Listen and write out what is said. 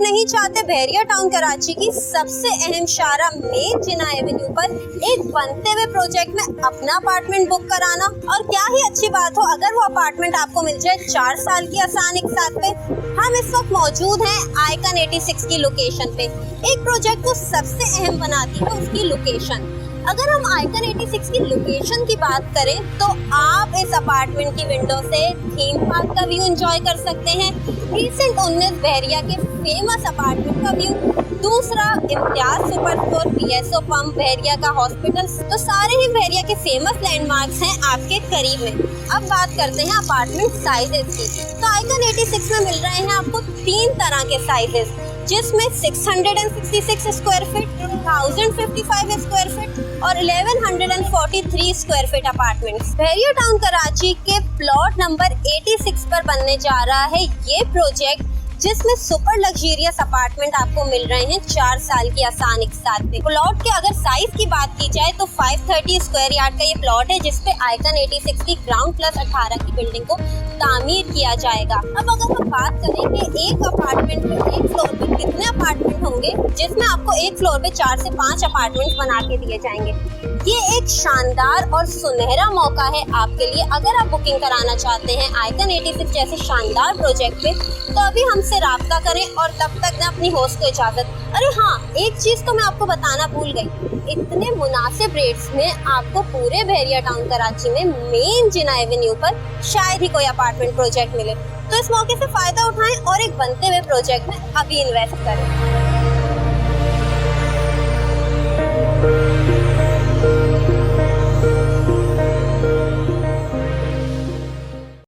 नहीं चाहते बहरिया टाउन कराची की सबसे अहम शारा मेन जिना एवेन्यू पर एक बनते हुए प्रोजेक्ट में अपना अपार्टमेंट बुक कराना, और क्या ही अच्छी बात हो अगर वो अपार्टमेंट आपको मिल जाए 4 साल की आसान एक साथ पे। हम इस वक्त मौजूद हैं आइकन 86 की लोकेशन पे। एक प्रोजेक्ट को सबसे अहम बनाती है उसकी लोकेशन। अगर हम आइकन 86 की लोकेशन की बात करें तो आप इस अपार्टमेंट की विंडो से थीम पार्क का व्यू एंजॉय कर सकते हैं, रिसेंट 19 बहरिया के फेमस अपार्टमेंट का व्यू, दूसरा Imtiaz super store, PSO pump, Bahria का हॉस्पिटल, तो सारे ही बहरिया के फेमस लैंडमार्क्स हैं आपके करीब में। अब बात करते हैं अपार्टमेंट साइजेस की। तो आइकन 86 में मिल रहे हैं आपको 3 तरह के साइजेस, जिसमें 666 स्क्वायर फीट, 1055 स्क्वायर फीट और 1143 स्क्वायर फीट अपार्टमेंट्स बहरिया टाउन कराची के प्लॉट नंबर 86 पर बनने जा रहा है ये प्रोजेक्ट, जिसमें सुपर लग्जरियस अपार्टमेंट आपको मिल रहे हैं 4 साल की आसान एक साथ पे। प्लॉट के अगर साइज की बात की जाए तो 530 स्क्वायर यार्ड का ये प्लॉट है, जिसपे आइकन 86 की ग्राउंड प्लस 18 की बिल्डिंग को तामीर किया जाएगा। अब अगर हम बात करें कि एक अपार्टमेंट में एक फ्लोर पे कितने अपार्टमेंट होंगे, जिसमें आपको एक फ्लोर पे 4 से 5 अपार्टमेंट बना के दिए जाएंगे। ये एक शानदार और सुनहरा मौका है आपके लिए अगर आप बुकिंग कराना चाहते हैं आइकन 86 जैसे शानदार प्रोजेक्ट पे, तो अभी हमसे राब्ता करें। और तब तक ना अपनी होस्ट को इजाजत। अरे हाँ, एक चीज तो मैं आपको बताना भूल गई, इतने मुनासिब रेट्स में आपको पूरे बहरिया टाउन कराची में मेन जिना एवेन्यू पर शायद ही कोई अपार्टमेंट प्रोजेक्ट मिले। तो इस मौके से फायदा उठाएं और एक बनते हुए प्रोजेक्ट में अभी इन्वेस्ट करें।